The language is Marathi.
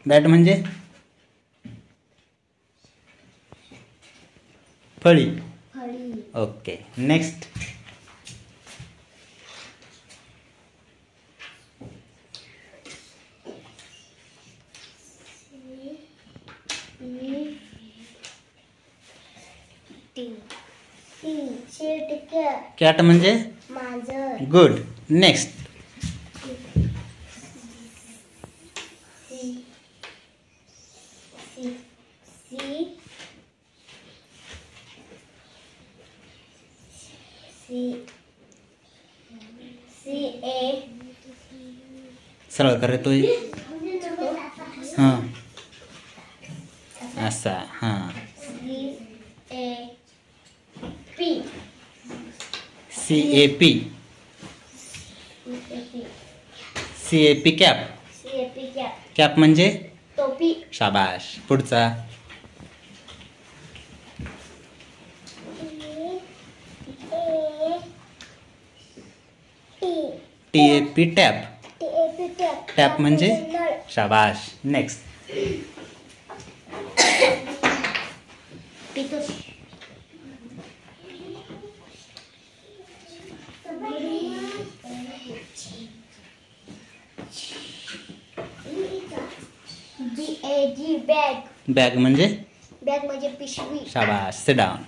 बॅट म्हणजे फळी. Okay, next. कॅट म्हणजे मांजर. गुड. नेक्स्ट. सरळ कर तो. हां, असा. हां, CAP. CAP cap. कॅप म्हणजे टोपी. शाबाश. पुढचा. TAP tap. टॅप म्हणजे शाबाश. नेक्स्ट. BAG bag. बॅग म्हणजे बॅग म्हणजे पिशवी. शाबाश. Sit down.